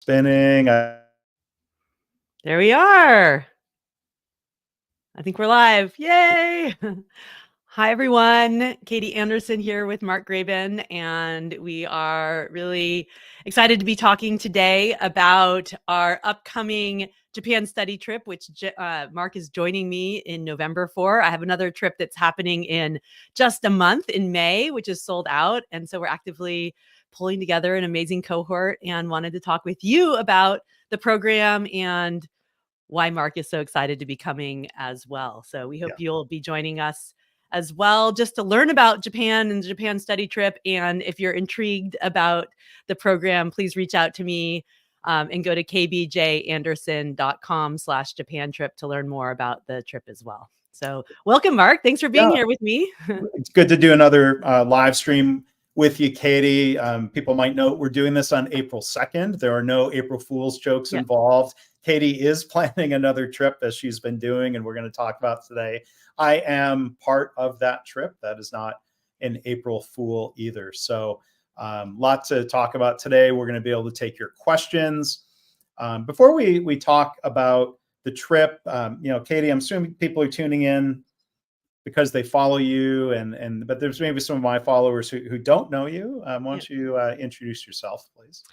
Spinning. There we are. I think we're live. Yay! Hi, everyone. Katie Anderson here with Mark Graban, and we are really excited to be talking today about our upcoming Japan study trip, which Mark is joining me in November for. I have another trip that's happening in just a month in May, which is sold out. And so we're actively pulling together an amazing cohort and wanted to talk with you about the program and why Mark is so excited to be coming as well. So we hope you'll be joining us as well, just to learn about Japan and the Japan study trip. And if you're intrigued about the program, please reach out to me and go to kbjanderson.com/Japan trip to learn more about the trip as well. So welcome, Mark. Thanks for being here with me. It's good to do another live stream with you, Katie. People might note we're doing this on April 2nd. There are no April Fool's jokes involved. Katie is planning another trip, as she's been doing, and we're going to talk about today. I am part of that trip. That is not an April Fool either. So lots to talk about today. We're going to be able to take your questions. Before we talk about the trip, Katie, I'm assuming people are tuning in because they follow you, but there's maybe some of my followers who don't know you. Why don't you introduce yourself, please?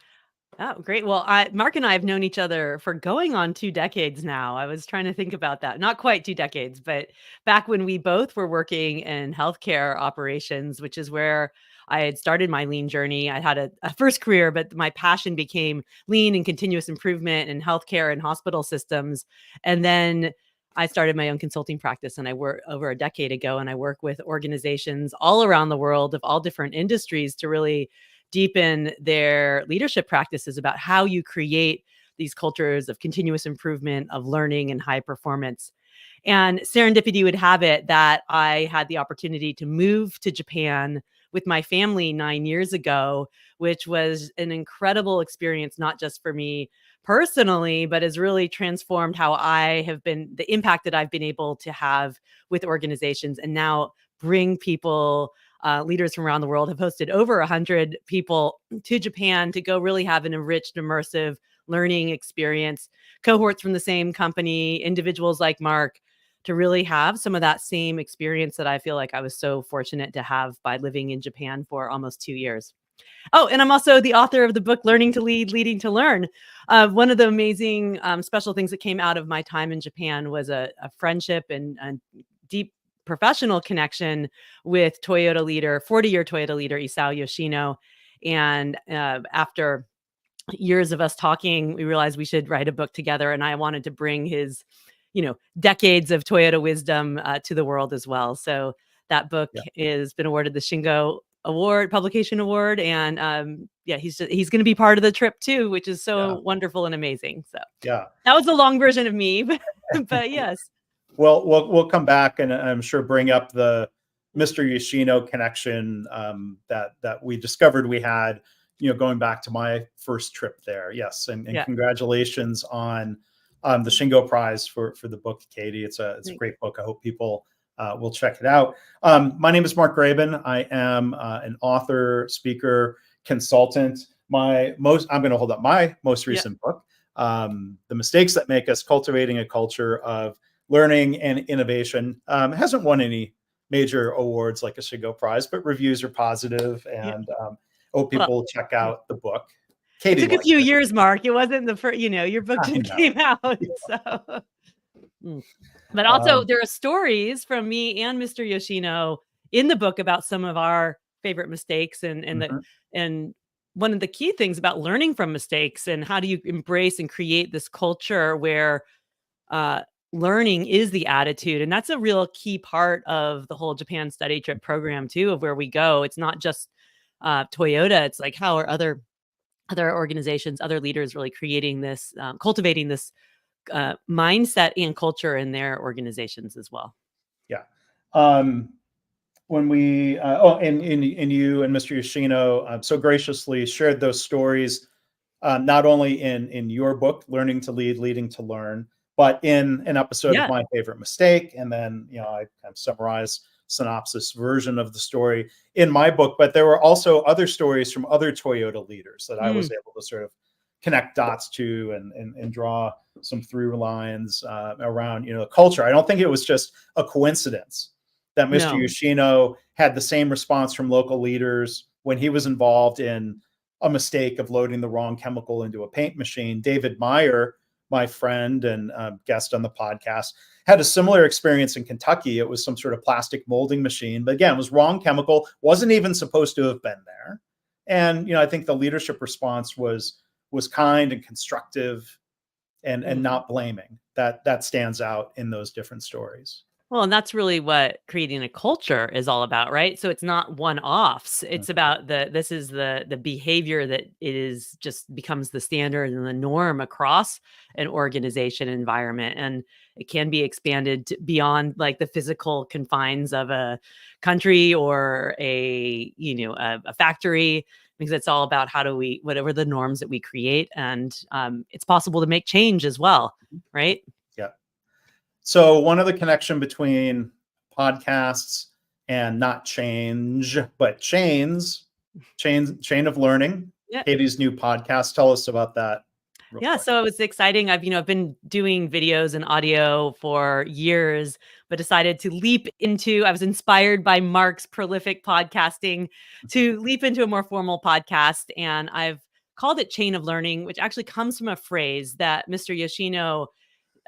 Oh, great. Well, Mark and I have known each other for going on 2 decades now. I was trying to think about that. Not quite 2 decades, but back when we both were working in healthcare operations, which is where I had started my lean journey. I had a first career, but my passion became lean and continuous improvement in healthcare and hospital systems. And then I started my own consulting practice, and I worked over a decade ago, and I work with organizations all around the world of all different industries to really deepen their leadership practices about how you create these cultures of continuous improvement, of learning and high performance. And serendipity would have it that I had the opportunity to move to Japan with my family 9 years ago, which was an incredible experience, not just for me personally, but has really transformed how I have been, the impact that I've been able to have with organizations, and now bring people, leaders from around the world. Have hosted over 100 people to Japan to go really have an enriched, immersive learning experience, cohorts from the same company, individuals like Mark, to really have some of that same experience that I feel like I was so fortunate to have by living in Japan for almost 2 years. Oh, and I'm also the author of the book, Learning to Lead, Leading to Learn. One of the amazing special things that came out of my time in Japan was a friendship and deep professional connection with Toyota leader, 40-year Toyota leader, Isao Yoshino. And after years of us talking, we realized we should write a book together. And I wanted to bring his, decades of Toyota wisdom to the world as well. So that book has been awarded the Shingo Award, Publication Award. And he's going to be part of the trip too, which is so wonderful and amazing. So that was a long version of me, but yes. Well, we'll come back and I'm sure bring up the Mr. Yoshino connection that we discovered we had, going back to my first trip there. Yes, and congratulations on the Shingo Prize for the book, Katie. It's a great book. I hope people will check it out. My name is Mark Graban. I am an author, speaker, consultant. I'm going to hold up my most recent book, The Mistakes That Make Us: Cultivating a Culture of Learning and Innovation. It hasn't won any major awards like a Shingo Prize, but reviews are positive, and hope people check out the book. Katie, it took a few years, Mark. It wasn't the first, your book just came out. So. But also there are stories from me and Mr. Yoshino in the book about some of our favorite mistakes and one of the key things about learning from mistakes, and how do you embrace and create this culture where learning is the attitude. And that's a real key part of the whole Japan study trip program too, of where we go. It's not just Toyota. It's like, how are other organizations, other leaders really creating this, cultivating this mindset and culture in their organizations as well. Yeah. When we, and you and Mr. Yoshino so graciously shared those stories, not only in your book, Learning to Lead, Leading to Learn, but in an episode of My Favorite Mistake. And then, I kind of summarize synopsis version of the story in my book. But there were also other stories from other Toyota leaders that I was able to sort of connect dots to and draw some through lines around, the culture. I don't think it was just a coincidence that Mr. No. Yoshino had the same response from local leaders when he was involved in a mistake of loading the wrong chemical into a paint machine. David Meyer, my friend and guest on the podcast, had a similar experience in Kentucky. It was some sort of plastic molding machine, but again, it was wrong chemical, wasn't even supposed to have been there. And, I think the leadership response was kind and constructive and not blaming. That stands out in those different stories. Well, and that's really what creating a culture is all about, right? So it's not one-offs. It's about this is the behavior that it is just becomes the standard and the norm across an organization environment. And it can be expanded beyond like the physical confines of a country or a factory, because it's all about how do we, whatever the norms that we create. And it's possible to make change as well, right? Yeah. So one other connection between podcasts and not change, but chain of learning. Yeah. Katie's new podcast. Tell us about that. Yeah, so it was exciting. I've been doing videos and audio for years, but decided to I was inspired by Mark's prolific podcasting to leap into a more formal podcast. And I've called it Chain of Learning, which actually comes from a phrase that Mr. Yoshino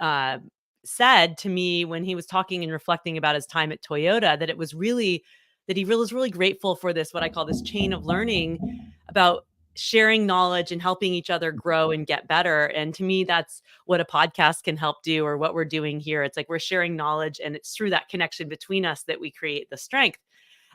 uh, said to me when he was talking and reflecting about his time at Toyota, that he was really grateful for this, what I call this chain of learning about sharing knowledge and helping each other grow and get better. And to me, that's what a podcast can help do, or what we're doing here. It's like we're sharing knowledge, and it's through that connection between us that we create the strength.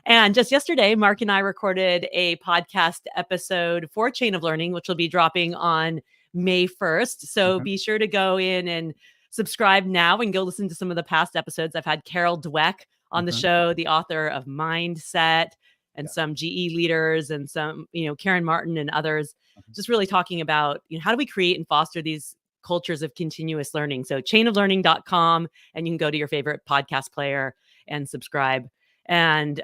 And just yesterday, Mark and I recorded a podcast episode for Chain of Learning, which will be dropping on May 1st. So be sure to go in and subscribe now and go listen to some of the past episodes. I've had Carol Dweck on the show, the author of Mindset, and some GE leaders, and some, Karen Martin and others, just really talking about, how do we create and foster these cultures of continuous learning. So chainoflearning.com, and you can go to your favorite podcast player and subscribe. And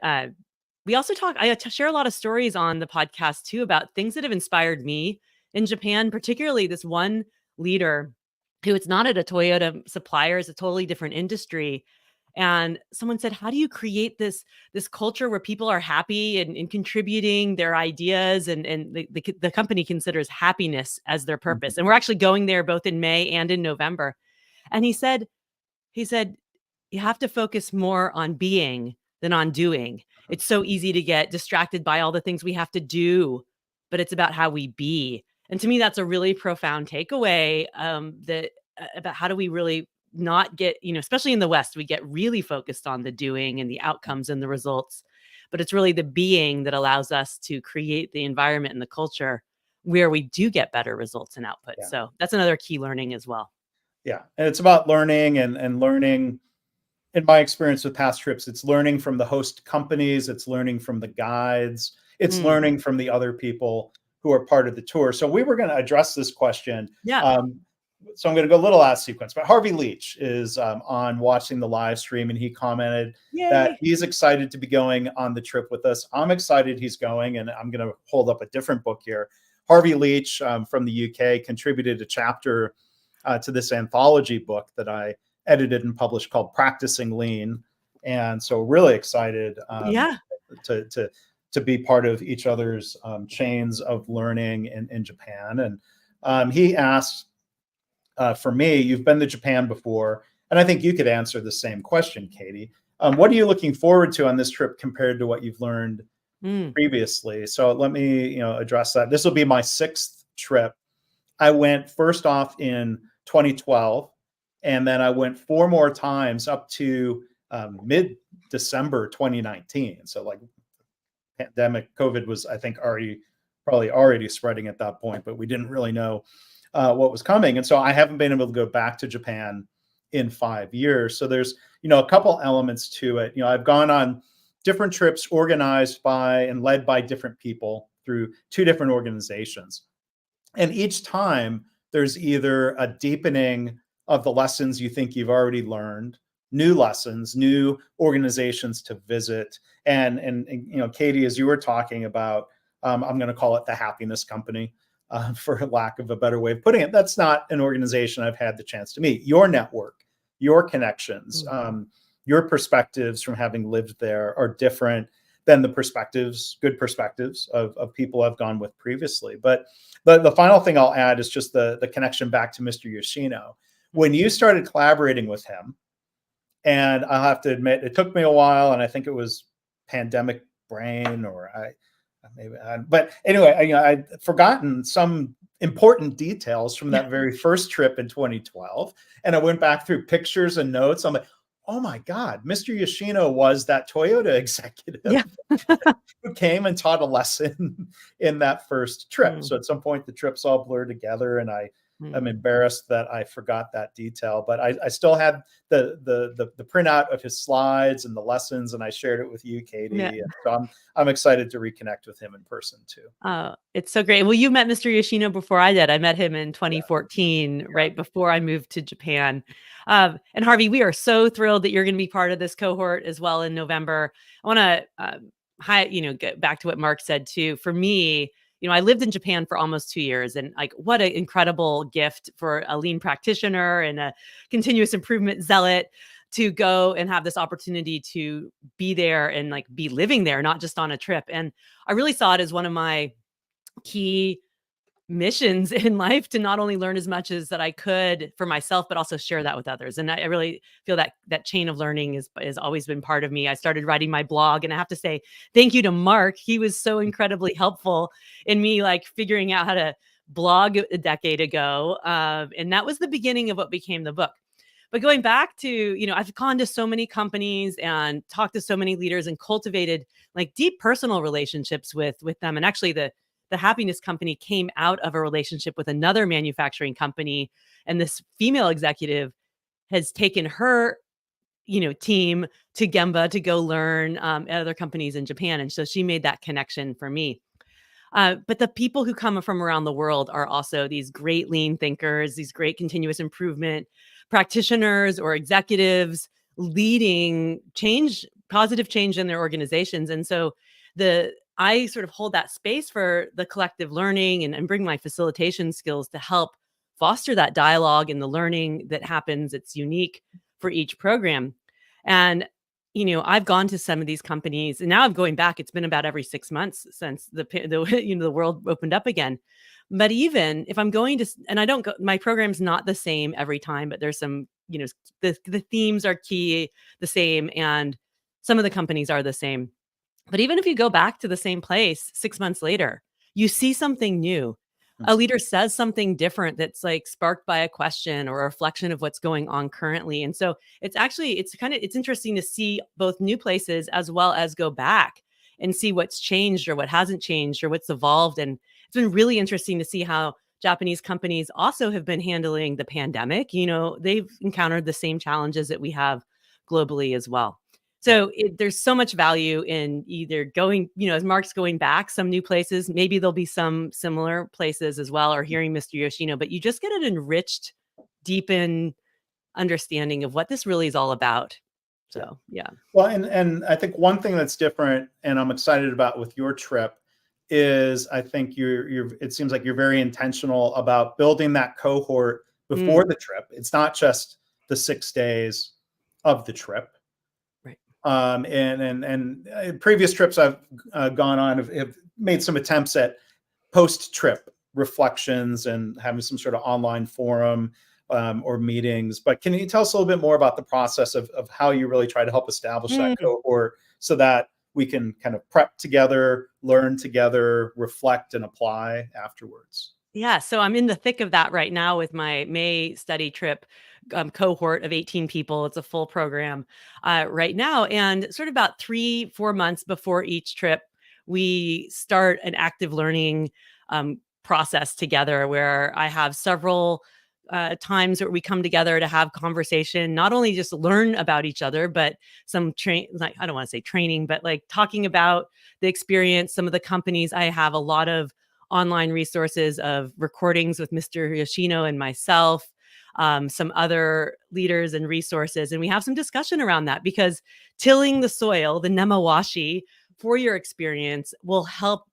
we also I share a lot of stories on the podcast too about things that have inspired me in Japan, particularly this one leader who, it's not at a Toyota supplier, it's a totally different industry. And someone said, how do you create this culture where people are happy and contributing their ideas, and the company considers happiness as their purpose? And we're actually going there both in May and in November. And he said, you have to focus more on being than on doing. It's so easy to get distracted by all the things we have to do, but it's about how we be. And to me, that's a really profound takeaway about how do we really not get, especially in the West, we get really focused on the doing and the outcomes and the results, but it's really the being that allows us to create the environment and the culture where we do get better results and output. Yeah. So that's another key learning as well. Yeah. And it's about learning and learning. In my experience with past trips, it's learning from the host companies, it's learning from the guides, it's learning from the other people who are part of the tour. So we were going to address this question. Yeah. So I'm going to go a little out of sequence, but Harvey Leach is on watching the live stream, and he commented that he's excited to be going on the trip with us. I'm excited he's going, and I'm going to hold up a different book here. Harvey Leach from the UK contributed a chapter to this anthology book that I edited and published called Practicing Lean. And so really excited to be part of each other's chains of learning in Japan. And he asked, for me, you've been to Japan before, and I think you could answer the same question, Katie. What are you looking forward to on this trip compared to what you've learned previously? So let me, address that. This will be my 6th trip. I went first off in 2012, and then I went 4 more times up to mid-December 2019. So like pandemic, COVID was, I think, probably already spreading at that point, but we didn't really know what was coming. And so I haven't been able to go back to Japan in 5 years. So there's, a couple elements to it. I've gone on different trips organized by and led by different people through 2 different organizations. And each time there's either a deepening of the lessons you think you've already learned, new lessons, new organizations to visit. And Katie, as you were talking about, I'm going to call it the happiness company. for lack of a better way of putting it. That's not an organization I've had the chance to meet. Your network, your connections, your perspectives from having lived there are different than the perspectives, good perspectives of people I've gone with previously. But the final thing I'll add is just the connection back to Mr. Yoshino. When you started collaborating with him, and I'll have to admit, it took me a while, and I think it was pandemic brain, or but anyway, I'd forgotten some important details from that very first trip in 2012. And I went back through pictures and notes. I'm like, oh my God, Mr. Yoshino was that Toyota executive who came and taught a lesson in that first trip. So at some point, the trips all blur together, and I'm embarrassed that I forgot that detail, but I still had the printout of his slides and the lessons, and I shared it with you, Katie. Yeah. And so I'm excited to reconnect with him in person too. It's so great. Well, you met Mr. Yoshino before I did. I met him in 2014, right before I moved to Japan. And Harvey, we are so thrilled that you're going to be part of this cohort as well in November. I want to, get back to what Mark said too. For me, I lived in Japan for almost 2 years, and like, what an incredible gift for a lean practitioner and a continuous improvement zealot to go and have this opportunity to be there and like be living there, not just on a trip. And I really saw it as one of my key missions in life to not only learn as much as that I could for myself, but also share that with others. And I really feel that that chain of learning has always been part of me. I started writing my blog, and I have to say thank you to Mark. He was so incredibly helpful in me like figuring out how to blog a decade ago. And that was the beginning of what became the book. But going back to, I've gone to so many companies and talked to so many leaders and cultivated like deep personal relationships with them. And actually the happiness company came out of a relationship with another manufacturing company. And this female executive has taken her, team to Gemba to go learn at other companies in Japan. And so she made that connection for me. But the people who come from around the world are also these great lean thinkers, these great continuous improvement practitioners or executives leading change, positive change in their organizations. And so I sort of hold that space for the collective learning and bring my facilitation skills to help foster that dialogue and the learning that happens. It's unique for each program. And, I've gone to some of these companies, and now I'm going back. It's been about every 6 months since the world opened up again. But even if I'm going to, and I don't go, my program's not the same every time, but there's some, the themes are the same, and some of the companies are the same. But even if you go back to the same place 6 months later, you see something new. A leader says something different that's like sparked by a question or a reflection of what's going on currently. And so it's interesting to see both new places as well as go back and see what's changed or what hasn't changed or what's evolved. And it's been really interesting to see how Japanese companies also have been handling the pandemic. They've encountered the same challenges that we have globally as well. So there's so much value in either going, as Mark's going back some new places, maybe there'll be some similar places as well, or hearing Mr. Yoshino, but you just get an enriched, deepened understanding of what this really is all about. So, yeah. Well, and I think one thing that's different and I'm excited about with your trip is I think it seems like you're very intentional about building that cohort before the trip. It's not just the 6 days of the trip. And previous trips I've gone on have made some attempts at post-trip reflections and having some sort of online forum or meetings. But can you tell us a little bit more about the process of how you really try to help establish that cohort so that we can kind of prep together, learn together, reflect, and apply afterwards? Yeah, so I'm in the thick of that right now with my May study trip cohort of 18 people. It's a full program right now. And sort of about 3-4 months before each trip, we start an active learning process together where I have several times where we come together to have conversation, not only just learn about each other, but some like, I don't want to say training, but like talking about the experience, some of the companies. I have a lot of online resources of recordings with Mr. Yoshino and myself, some other leaders and resources. And we have some discussion around that because tilling the soil, the nemawashi for your experience will help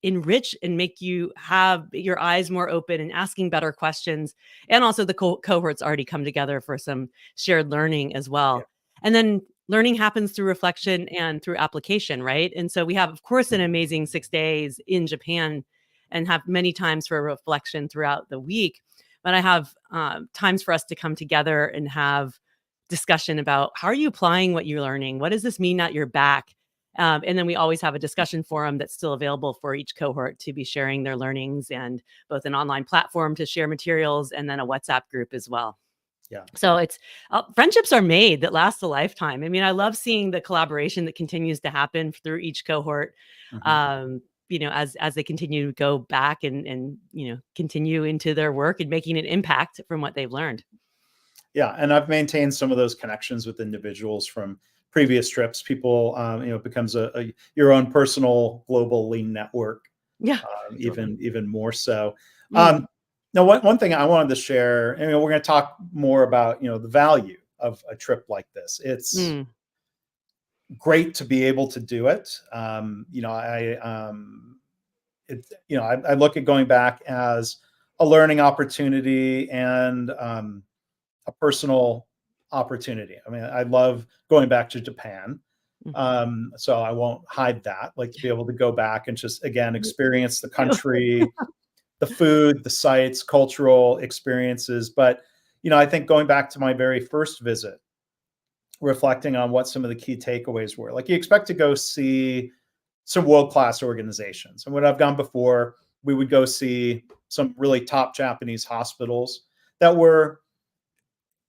enrich and make you have your eyes more open and asking better questions. And also the cohorts already come together for some shared learning as Yeah. well. And then learning happens through reflection and through application, right? And so we have, of course, an amazing 6 days in Japan and have many times for reflection throughout the week. But I have times for us to come together and have discussion about how are you applying what you're learning? What does this mean at your back? And then we always have a discussion forum that's still available for each cohort to be sharing their learnings, and both an online platform to share materials and then a WhatsApp group as well. Yeah. So it's friendships are made that last a lifetime. I mean, I love seeing the collaboration that continues to happen through each cohort. Mhm. As they continue to go back and continue into their work and making an impact from what they've learned. Yeah, and I've maintained some of those connections with individuals from previous trips. People, it becomes a your own personal global lean network, Yeah, absolutely. even more so. Mm, Now, one thing I wanted to share, and we're going to talk more about, the value of a trip like this. It's mm, great to be able to do it. I look at going back as a learning opportunity and a personal opportunity. I mean, I love going back to Japan. mhm. So I won't hide that. Like to be able to go back and just again Me experience the too. country, the food, the sights, cultural experiences. But I think going back to my very first visit, reflecting on what some of the key takeaways were. Like you expect to go see some world-class organizations. And when I've gone before, we would go see some really top Japanese hospitals that were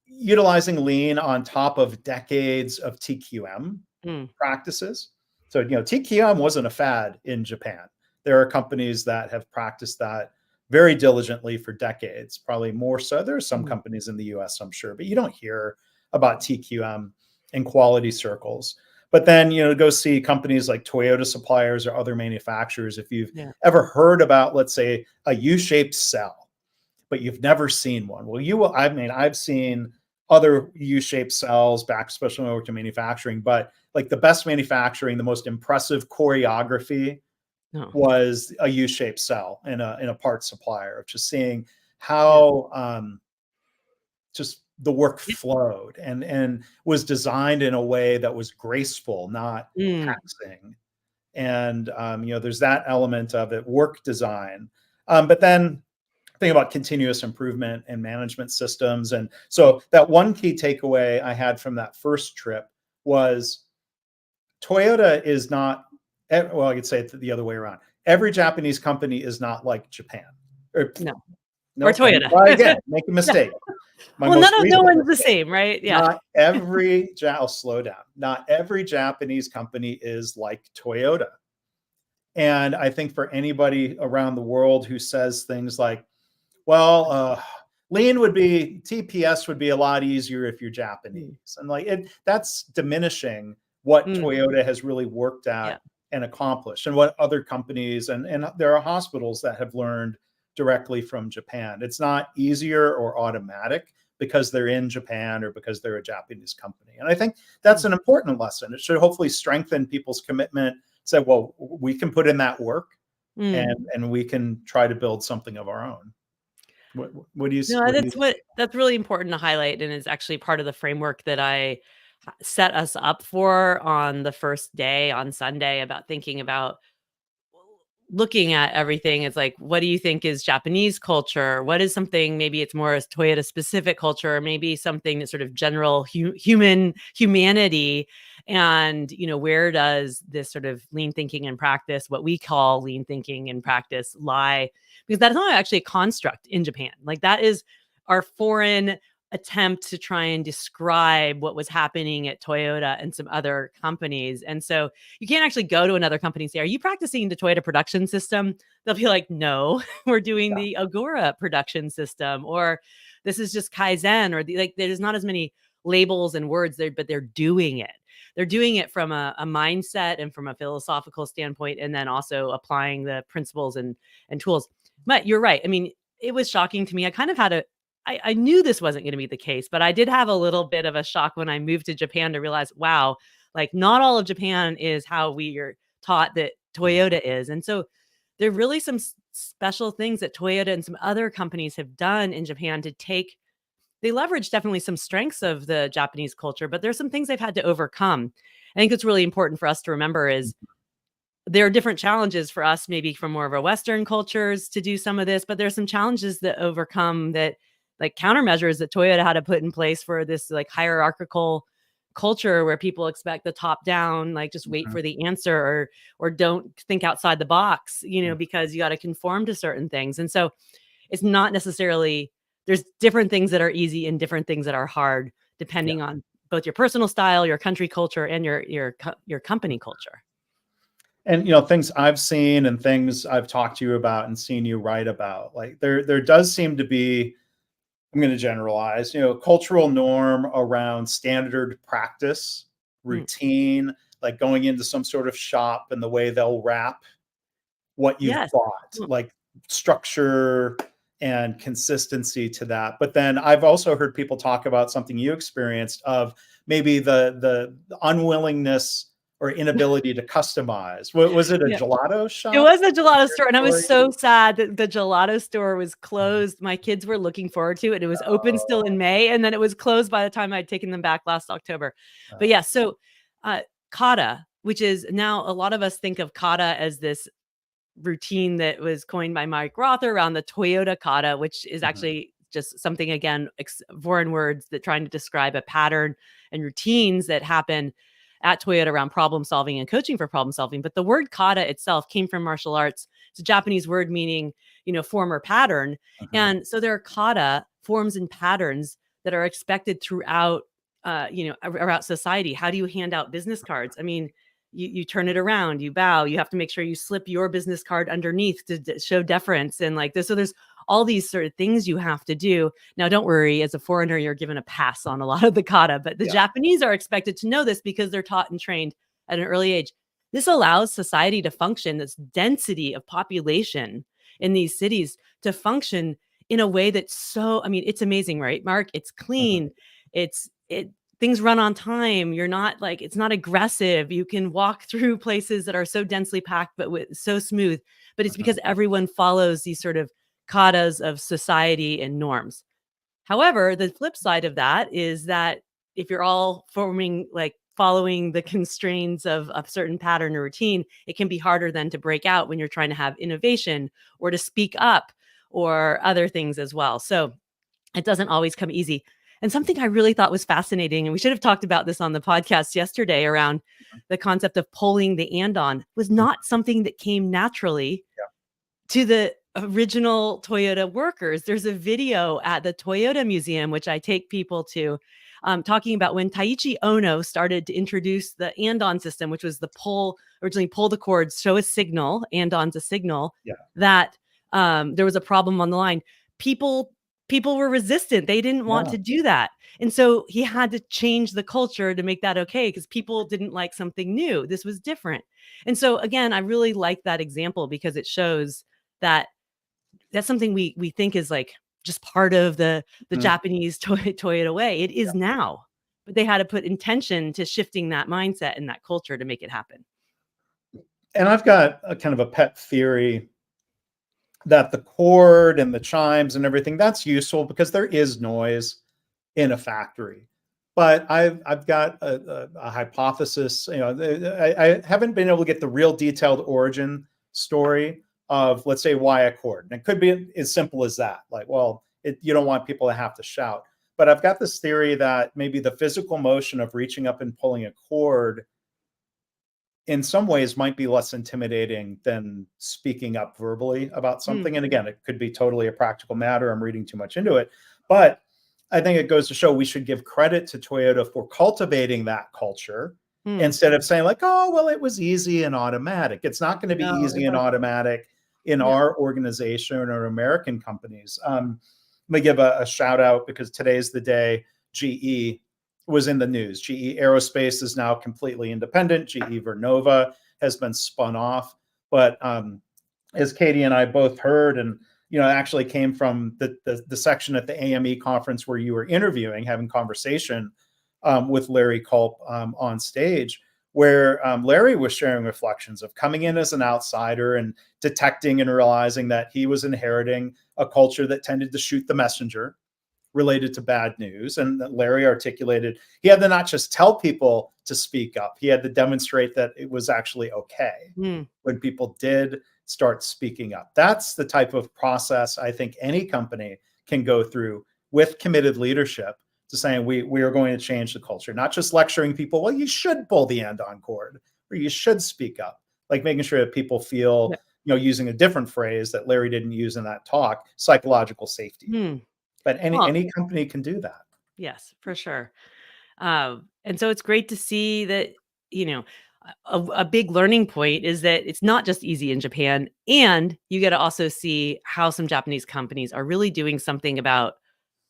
utilizing lean on top of decades of TQM Mm, practices. So, TQM wasn't a fad in Japan. There are companies that have practiced that very diligently for decades, probably more so. There are some mhm. companies in the US, I'm sure, but you don't hear about TQM in quality circles. But then, go see companies like Toyota suppliers or other manufacturers. If you've Yeah. ever heard about, let's say, a U-shaped cell, but you've never seen one. Well, I mean, I've seen other U-shaped cells back, especially when I worked in manufacturing, but like the best manufacturing, the most impressive choreography No. was a U-shaped cell in a part supplier, just seeing Yeah. how just the work Yeah. flowed and was designed in a way that was graceful, not Mm, taxing. And there's that element of it, work design. But then think about continuous improvement and management systems. And so that one key takeaway I had from that first trip was Toyota is not, well, I could say it the other way around. Every Japanese company is not like Japan. Or, no. Or nope, let me Toyota. try again, make a Yeah. mistake. My Well, most no recent one's the mistake. same, right? Yeah. I'll slow down. Not every Japanese company is like Toyota. And I think for anybody around the world who says things like, well, lean would be TPS would be a lot easier if you're Mm, Japanese, and like that's diminishing what mm, Toyota has really worked yeah. at and accomplished, and what other companies and there are hospitals that have learned directly from Japan. It's not easier or automatic because they're in Japan or because they're a Japanese company, and I think that's Mm, an important lesson. It should hopefully strengthen people's commitment. Say, well, we can put in that work, mm. and we can try to build something of our own. What do you No, what do you think? that's really important to highlight, and is actually part of the framework that I set us up for on the first day on Sunday, about thinking about looking at everything. It's like, what do you think is Japanese culture? What is something, maybe it's more as Toyota specific culture, or maybe something that's sort of general humanity. And, where does this sort of lean thinking and practice, what we call lean thinking and practice, lie? Because that's not actually a construct in Japan. Like that is our foreign attempt to try and describe what was happening at Toyota and some other companies. And so you can't actually go to another company and say, "Are you practicing the Toyota production system?" They'll be like, "No, we're doing Yeah. the Agora production system," or "This is just Kaizen," or like there's not as many labels and words there, but they're doing it. They're doing it from a mindset and from a philosophical standpoint, and then also applying the principles and tools. But you're right. I mean, it was shocking to me. I kind of had I knew this wasn't going to be the case, but I did have a little bit of a shock when I moved to Japan to realize, wow, like not all of Japan is how we are taught that Mhm. Toyota is. And so there are really some special things that Toyota and some other companies have done in Japan to take. They leverage definitely some strengths of the Japanese culture, but there's some things they've had to overcome. I think it's really important for us to remember is there are different challenges for us, maybe from more of a Western cultures to do some of this, but there's some challenges that overcome that, like countermeasures that Toyota had to put in place for this like hierarchical culture where people expect the top down, like just wait for the answer, or don't think outside the box, because you got to conform to certain things. And so it's not necessarily, there's different things that are easy and different things that are hard, depending on both your personal style, your country culture, and your company culture. And things I've seen and things I've talked to you about and seen you write about, like there does seem to be, I'm going to generalize, cultural norm around standard practice, routine, like going into some sort of shop and the way they'll wrap what you've bought, like structure and consistency to that. But then I've also heard people talk about something you experienced of maybe the unwillingness or inability to customize. What was it, a gelato shop? It was a gelato store, and I was so sad that the gelato store was closed. My kids were looking forward to it. It was open still in May, and then it was closed by the time I'd taken them back last October. But yeah, so kata, which is now a lot of us think of kata as this routine that was coined by Mike Rother around the Toyota kata, which is actually just something, again, foreign words that trying to describe a pattern and routines that happen at Toyota around problem solving and coaching for problem solving. But the word kata itself came from martial arts. It's a Japanese word meaning, form or pattern. And so there are kata forms and patterns that are expected throughout, around society. How do you hand out business cards? I mean, you turn it around, you bow, you have to make sure you slip your business card underneath to show deference and like this. So there's all these sort of things you have to do. Now, don't worry, as a foreigner, you're given a pass on a lot of the kata, but the Japanese are expected to know this because they're taught and trained at an early age. This allows society to function, this density of population in these cities to function in a way that's so, I mean, it's amazing, right, Mark? It's clean. Things run on time. You're not like, it's not aggressive. You can walk through places that are so densely packed, but so smooth. But it's because everyone follows these sort of katas of society and norms. However, the flip side of that is that if you're all following the constraints of a certain pattern or routine, it can be harder then to break out when you're trying to have innovation or to speak up or other things as well. So it doesn't always come easy. And something I really thought was fascinating, and we should have talked about this on the podcast yesterday around the concept of pulling the andon, was not something that came naturally to the original Toyota workers. There's a video at the Toyota Museum, which I take people to, talking about when Taiichi Ono started to introduce the andon system, which was originally pull the cords, show a signal, andon's a signal, that there was a problem on the line. People were resistant. They didn't want to do that. And so he had to change the culture to make that okay, because people didn't like something new. This was different. And so again, I really like that example because it shows that that's something we think is like just part of the Japanese Toyota way. It is now, but they had to put intention to shifting that mindset and that culture to make it happen. And I've got a kind of a pet theory that the cord and the chimes and everything, that's useful because there is noise in a factory. But I've got a hypothesis. I haven't been able to get the real detailed origin story of, let's say, why a cord. And it could be as simple as that. Like, well, you don't want people to have to shout. But I've got this theory that maybe the physical motion of reaching up and pulling a cord in some ways might be less intimidating than speaking up verbally about something. And again, it could be totally a practical matter. I'm reading too much into it. But I think it goes to show we should give credit to Toyota for cultivating that culture instead of saying like, oh, well, it was easy and automatic. It's not going to be easy and automatic in our organization or American companies. Let me give a shout out because today's the day GE was in the news. GE Aerospace is now completely independent. GE Vernova has been spun off. But as Katie and I both heard, and actually came from the section at the AME conference where you were interviewing, having conversation with Larry Culp on stage, where Larry was sharing reflections of coming in as an outsider and detecting and realizing that he was inheriting a culture that tended to shoot the messenger related to bad news. And Larry articulated he had to not just tell people to speak up, he had to demonstrate that it was actually okay when people did start speaking up. That's the type of process I think any company can go through with committed leadership to saying we are going to change the culture, not just lecturing people, well, you should pull the end on cord or you should speak up, like making sure that people feel, using a different phrase that Larry didn't use in that talk, psychological safety. But any company can do that. Yes, for sure. And so it's great to see that, a big learning point is that it's not just easy in Japan. And you get to also see how some Japanese companies are really doing something about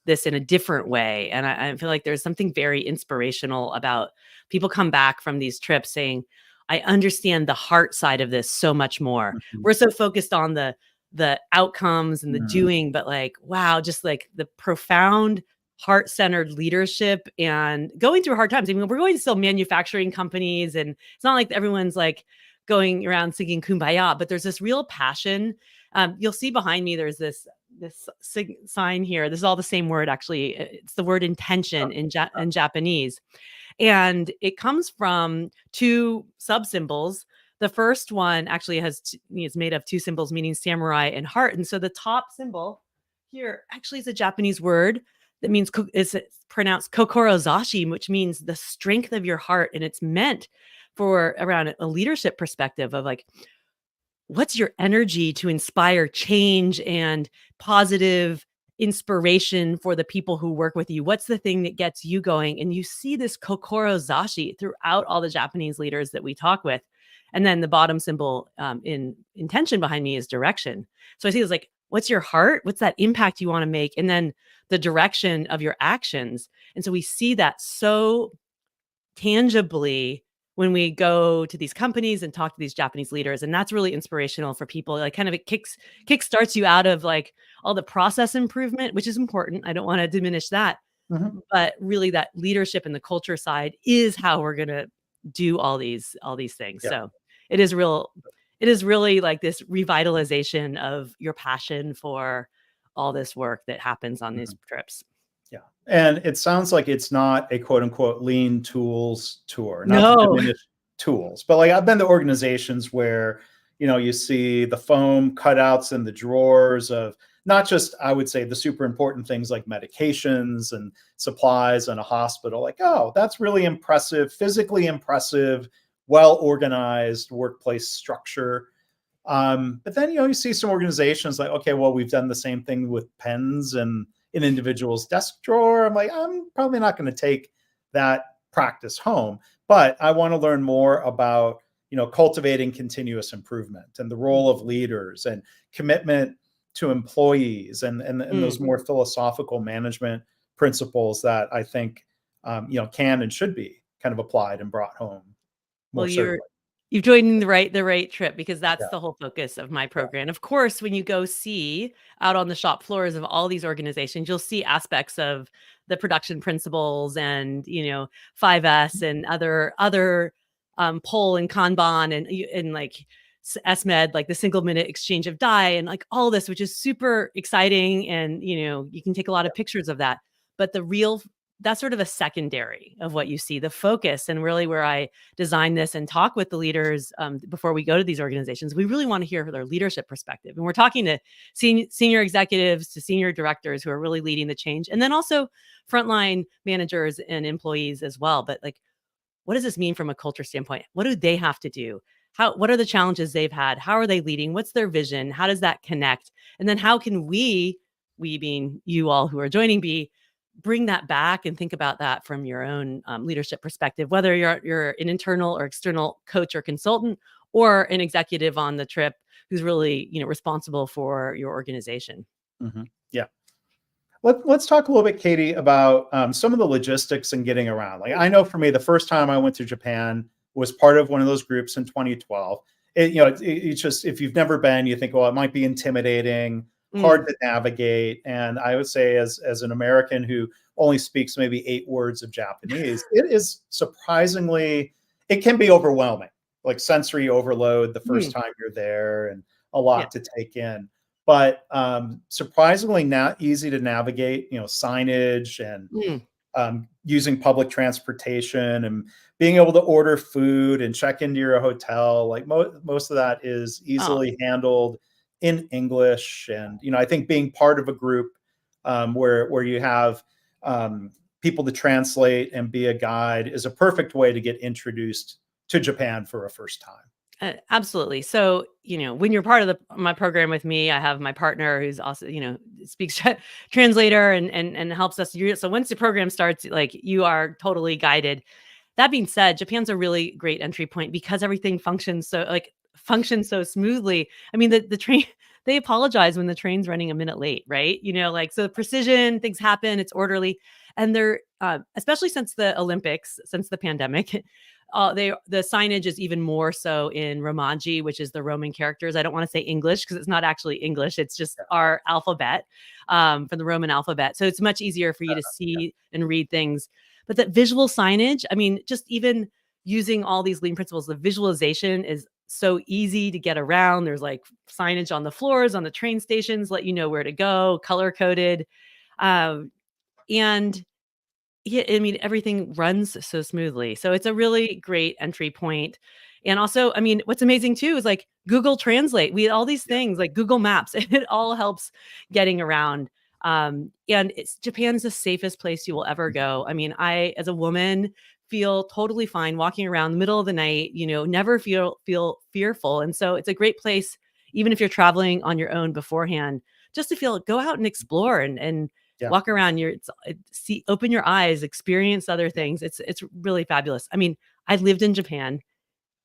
this in a different way. And I feel like there's something very inspirational about people come back from these trips saying, I understand the heart side of this so much more. We're so focused on the outcomes and the doing, but like, wow, just like the profound heart-centered leadership and going through hard times. I mean, we're going to still manufacturing companies, and it's not like everyone's like going around singing kumbaya, but there's this real passion. You'll see behind me, there's this sign here. This is all the same word, actually. It's the word intention in Japanese. And it comes from two sub-symbols. The first one actually is made of two symbols meaning samurai and heart. And so the top symbol here actually is a Japanese word that means is pronounced kokorozashi, which means the strength of your heart. And it's meant for around a leadership perspective of like, what's your energy to inspire change and positive inspiration for the people who work with you? What's the thing that gets you going? And you see this kokorozashi throughout all the Japanese leaders that we talk with. And then the bottom symbol in intention behind me is direction. So I see it's like, what's your heart? What's that impact you want to make? And then the direction of your actions. And so we see that so tangibly when we go to these companies and talk to these Japanese leaders. And that's really inspirational for people. Like kind of it kickstarts you out of like all the process improvement, which is important. I don't want to diminish that. But really that leadership and the culture side is how we're going to do all these things. So it is really like this revitalization of your passion for all this work that happens on these trips. Yeah. And it sounds like it's not a quote unquote lean tools tour, not No. to diminish tools, but like I've been to organizations where, you see the foam cutouts in the drawers of not just, I would say, the super important things like medications and supplies in a hospital. Like, oh, that's really impressive, physically impressive, well-organized workplace structure. But then, you see some organizations like, okay, well, we've done the same thing with pens and an individual's desk drawer. I'm like, I'm probably not going to take that practice home, but I want to learn more about, cultivating continuous improvement and the role of leaders and commitment to employees and those more philosophical management principles that I think, can and should be kind of applied and brought home. Well, you've joined the right trip, because that's the whole focus of my program. Of course, when you go see out on the shop floors of all these organizations, you'll see aspects of the production principles and, 5S and other Pol and Kanban and like SMED, like the single minute exchange of die and like all this, which is super exciting. And, you can take a lot of pictures of that, but that's sort of a secondary of what you see, the focus. And really where I design this and talk with the leaders before we go to these organizations, we really want to hear their leadership perspective. And we're talking to senior executives, to senior directors who are really leading the change. And then also frontline managers and employees as well. But like, what does this mean from a culture standpoint? What do they have to do? What are the challenges they've had? How are they leading? What's their vision? How does that connect? And then how can we being you all who are joining, bring that back and think about that from your own leadership perspective, whether you're an internal or external coach or consultant, or an executive on the trip who's really, responsible for your organization. Yeah. Let's talk a little bit, Katie, about some of the logistics and getting around. Like, I know for me, the first time I went to Japan was part of one of those groups in 2012. It's just, if you've never been, you think, well, it might be intimidating, hard to navigate. And I would say as an American who only speaks maybe 8 words of Japanese, it is surprisingly it can be overwhelming, like sensory overload the first Mm, time you're there, and a yeah. lot to take in. But surprisingly not easy to navigate, signage and Mm. using public transportation and being able to order food and check into your hotel. Like most of that is Oh, easily handled in English. And, I think being part of a group where you have people to translate and be a guide is a perfect way to get introduced to Japan for a first time. Absolutely. So, when you're part of my program with me, I have my partner who's also, speaks translator and helps us. So once the program starts, like you are totally guided. That being said, Japan's a really great entry point because everything functions so smoothly. I mean, the train they apologize when the train's running a minute late, right? Like so precision, things happen, it's orderly. And they're especially since the Olympics, since the pandemic, the signage is even more so in Romanji, which is the Roman characters. I don't want to say English because it's not actually English. It's just our alphabet from the Roman alphabet. So it's much easier for you to see and read things. But that visual signage, I mean, just even using all these lean principles, the visualization is so easy to get around. There's like signage on the floors, on the train stations, let you know where to go, color coded. Um, and yeah, I mean, everything runs so smoothly. So it's a really great entry point. And also, I mean, what's amazing too is like Google Translate. We all these things like Google Maps. It all helps getting around. And Japan's the safest place you will ever go. I mean, I as a woman feel totally fine walking around the middle of the night. Never feel fearful. And so it's a great place, even if you're traveling on your own beforehand, just to go out and explore and Yeah. walk around see, open your eyes, experience other things. It's really fabulous. I mean, I lived in Japan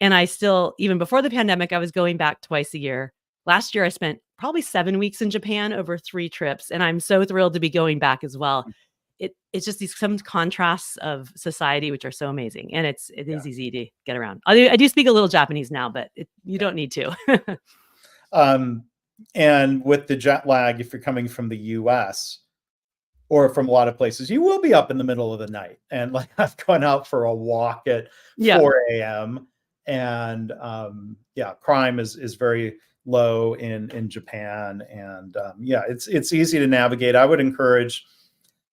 and I still, even before the pandemic, I was going back twice a year. Last year, I spent probably 7 weeks in Japan over 3 trips, and I'm so thrilled to be going back as well. It's just these some contrasts of society which are so amazing, and it Yeah. is easy to get around. I do speak a little Japanese now, but you don't need to. Um, and with the jet lag, if you're coming from the US or from a lot of places, you will be up in the middle of the night. And like I've gone out for a walk at Yeah. 4 a.m. And crime is very low in Japan. And it's easy to navigate. I would encourage,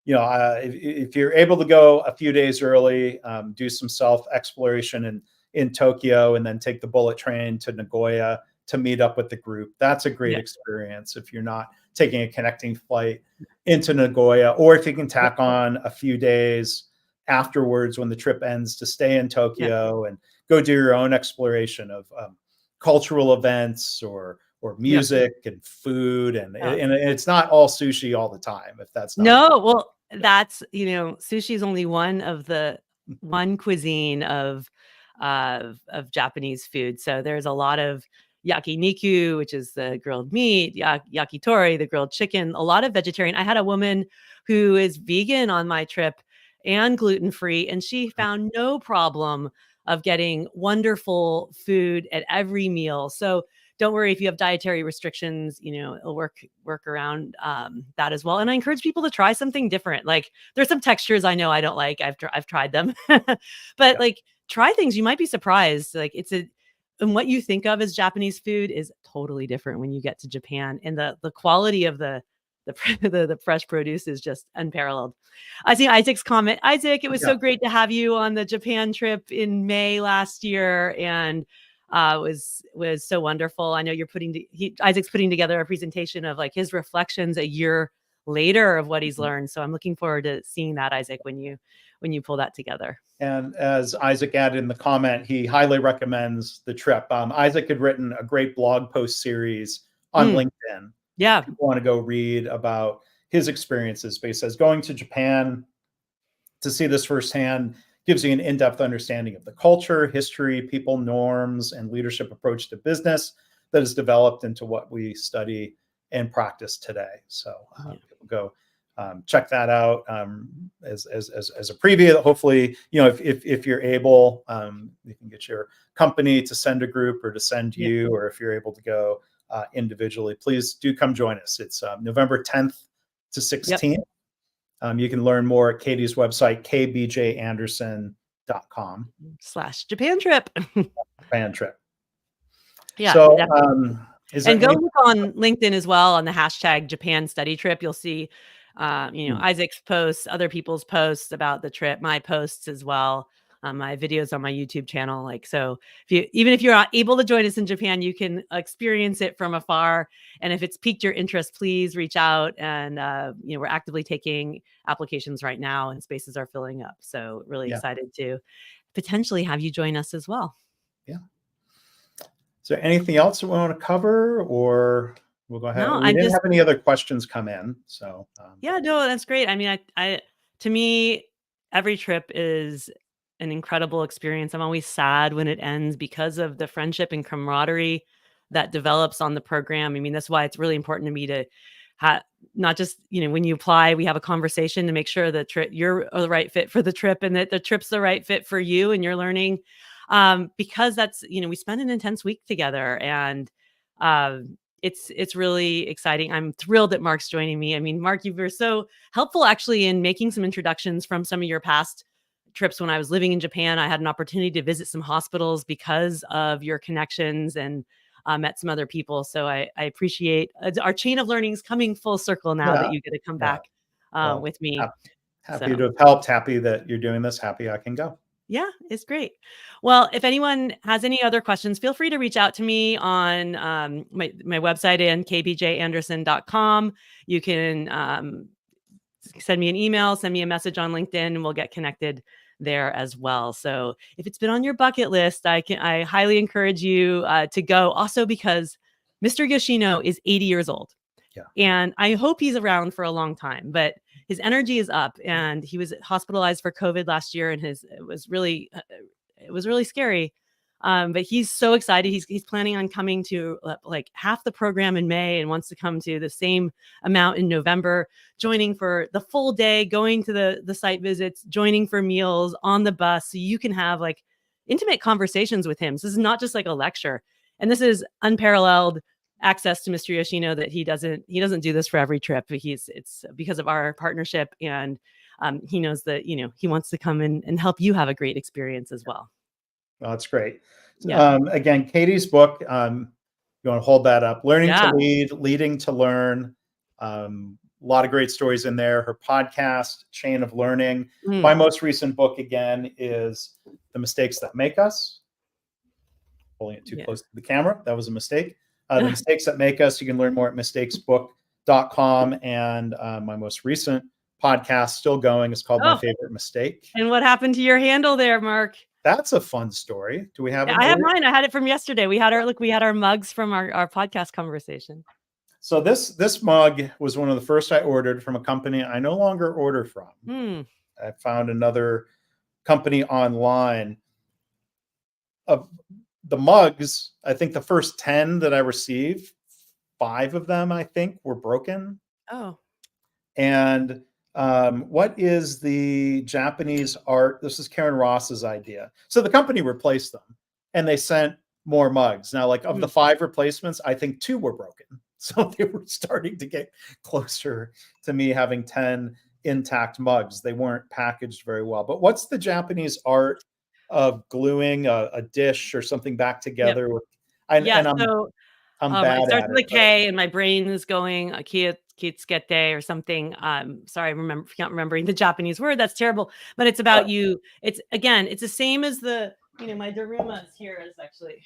if you're able to go a few days early, do some self exploration in Tokyo, and then take the bullet train to Nagoya to meet up with the group. That's a great Yeah. experience if you're not taking a connecting flight into Nagoya, or if you can tack on a few days afterwards when the trip ends to stay in Yeah. Tokyo and go do your own exploration of cultural events or Yeah. music and food, and Oh. it's not all sushi all the time if that's not No, well, that's sushi is only one of the one cuisine of Japanese food. So there's a lot of yakiniku, which is the grilled meat, yakitori, the grilled chicken, a lot of vegetarian. I had a woman who is vegan on my trip and gluten-free, and she found no problem of getting wonderful food at every meal. So don't worry if you have dietary restrictions, it'll work around that as well. And I encourage people to try something different. Like there's some textures I know I don't like. I've tried them, but like try things. You might be surprised. Like and what you think of as Japanese food is totally different when you get to Japan, and the quality of the fresh produce is just unparalleled. I see Isaac's comment. Isaac, it was Yeah. so great to have you on the Japan trip in May last year, and was so wonderful. I know you're Isaac's putting together a presentation of like his reflections a year later of what he's learned. So I'm looking forward to seeing that, Isaac, when you pull that together. And as Isaac added in the comment, he highly recommends the trip. Isaac had written a great blog post series on LinkedIn. Yeah. If you want to go read about his experiences, but he says going to Japan to see this firsthand gives you an in-depth understanding of the culture, history, people, norms, and leadership approach to business that is developed into what we study and practice today. So people go check that out as a preview. Hopefully, if you're able, you can get your company to send a group or to send you, or if you're able to go individually, please do come join us. It's November 10th to 16th. You can learn more at Katie's website, kbjanderson.com. /Japan trip. Japan trip. Yeah. So, Definitely. is there And go any? look on LinkedIn as well on the hashtag Japan study trip. You'll see, Isaac's posts, other people's posts about the trip, my posts as well. My videos on my YouTube channel. Like, so even if you're not able to join us in Japan, you can experience it from afar. And if it's piqued your interest, please reach out. And, we're actively taking applications right now and spaces are filling up. So really excited to potentially have you join us as well. Yeah. Is there anything else that we want to cover, or we'll go ahead? No, We I'm didn't just have any other questions come in, so Yeah, no, that's great. I mean, I to me, every trip is an incredible experience. I'm always sad when it ends because of the friendship and camaraderie that develops on the program. I mean, that's why it's really important to me to have not just, when you apply, we have a conversation to make sure the trip you're the right fit for the trip and that the trip's the right fit for you and you're learning. Because that's, we spend an intense week together and it's really exciting. I'm thrilled that Mark's joining me. I mean, Mark, you were so helpful actually in making some introductions from some of your past trips. When I was living in Japan, I had an opportunity to visit some hospitals because of your connections and met some other people. So I appreciate our chain of learnings coming full circle now that yeah, you get to come yeah. back Well, with me. happy So. to have helped. Happy that you're doing this. Happy I can go. Yeah, it's great. Well, if anyone has any other questions, feel free to reach out to me on my website in kbjanderson.com. You can send me an email, send me a message on LinkedIn, and we'll get connected there as well. So if it's been on your bucket list, I highly encourage you to go. Also because Mr. Yoshino is 80 years old. Yeah. And I hope he's around for a long time, but his energy is up and he was hospitalized for COVID last year and it was really scary. But he's so excited. He's planning on coming to like half the program in May and wants to come to the same amount in November, joining for the full day, going to the site visits, joining for meals on the bus. So you can have like intimate conversations with him. So this is not just like a lecture. And this is unparalleled access to Mr. Yoshino that he doesn't do this for every trip. But it's because of our partnership and he knows that, he wants to come and help you have a great experience as well. Well, that's great. Yeah. Again, Katie's book, you want to hold that up, Learning to Lead, Leading to Learn. A lot of great stories in there. Her podcast, Chain of Learning. My most recent book, again, is The Mistakes That Make Us. Holding it too close to the camera. That was a mistake. The Mistakes That Make Us. You can learn more at mistakesbook.com. And my most recent podcast, still going, is called My Favorite Mistake. And what happened to your handle there, Mark? That's a fun story. Do we have it? I have mine. I had it from yesterday. We had our mugs from our podcast conversation. So this mug was one of the first I ordered from a company I no longer order from. I found another company online. Of the mugs, I think the first 10 that I received, 5 of them, I think, were broken. Oh. And what is the Japanese art? This is Karen Ross's idea. So the company replaced them and they sent more mugs. Now, like of the 5 replacements, I think 2 were broken. So they were starting to get closer to me having 10 intact mugs. They weren't packaged very well. But what's the Japanese art of gluing a dish or something back together? Yep. I'm it bad starts at with it. a K and my brain is going Kitsukete or something. Sorry, not remembering the Japanese word. That's terrible. But it's about you. It's the same as the, my Darumas here is actually,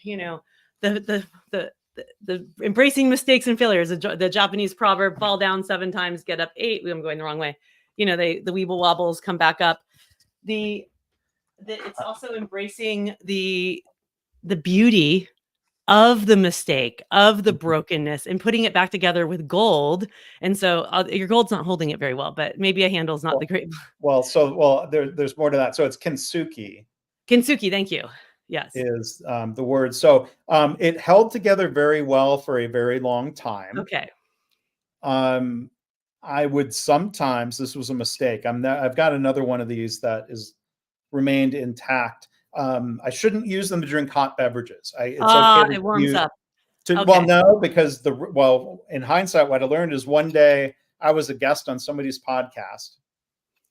the embracing mistakes and failures. The Japanese proverb, fall down 7 times, get up 8. I'm going the wrong way. The weeble wobbles come back up. It's also embracing the beauty of the mistake, of the brokenness, and putting it back together with gold. And so your gold's not holding it very well, but maybe a handle's not the great. There's more to that. So it's kintsugi. Kintsugi, thank you. Yes. Is the word. So it held together very well for a very long time. Okay. I would sometimes, this was a mistake. I've got another one of these that is remained intact. I shouldn't use them to drink hot beverages. It's okay. It warms up. Well, no, because in hindsight, what I learned is one day I was a guest on somebody's podcast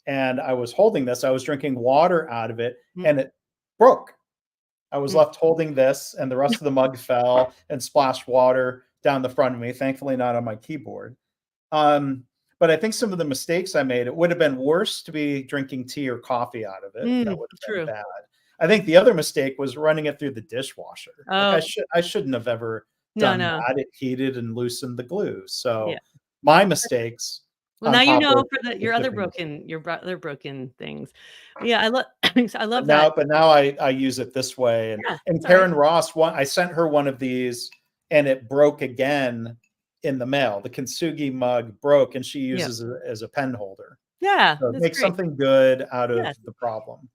and I was holding this. I was drinking water out of it, Mm. and it broke. I was Mm. left holding this, and the rest of the mug fell and splashed water down the front of me. Thankfully, not on my keyboard. Um, but I think some of the mistakes I made, it would have been worse to be drinking tea or coffee out of it. That would have been True. bad. I think the other mistake was running it through the dishwasher. Like Oh, I shouldn't have ever no, done no. that. It heated and loosened the glue. Yeah. So my mistakes Well, on now you top know of for the your other tipping mistake. other broken things. Yeah, I love I love that. But now I use it this way. Yeah, And it's all right. Karen Ross, I sent her one of these, and it broke again in the mail. The Kintsugi mug broke, and she Yeah. uses it as a pen holder. Yeah, So that's make great. something good out of Yes. the problem.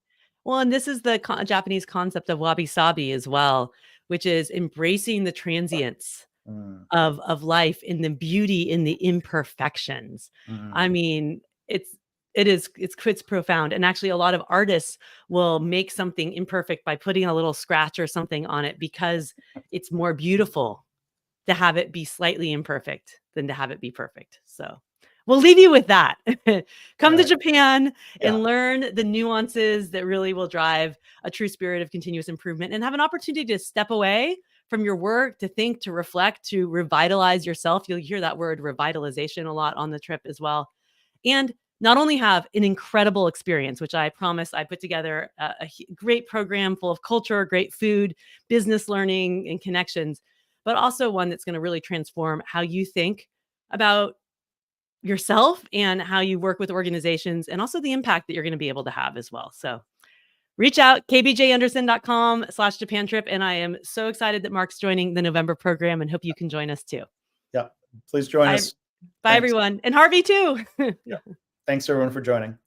Well, and this is the Japanese concept of wabi-sabi as well, which is embracing the transience Mm, of life in the beauty in the imperfections. I mm, mean, it's profound. And actually a lot of artists will make something imperfect by putting a little scratch or something on it because it's more beautiful to have it be slightly imperfect than to have it be perfect. So we'll leave you with that. Come to right. Japan Yeah. and learn the nuances that really will drive a true spirit of continuous improvement and have an opportunity to step away from your work, to think, to reflect, to revitalize yourself. You'll hear that word revitalization a lot on the trip as well. And not only have an incredible experience, which I promise I put together a great program full of culture, great food, business learning, and connections, but also one that's going to really transform how you think about yourself and how you work with organizations and also the impact that you're going to be able to have as well. So reach out, kbjanderson.com/Japan trip. And I am so excited that Mark's joining the November program and hope you can join us too. Yeah. Please join Bye, us. bye Thanks. everyone. And Harvey too. Yeah. Thanks everyone for joining.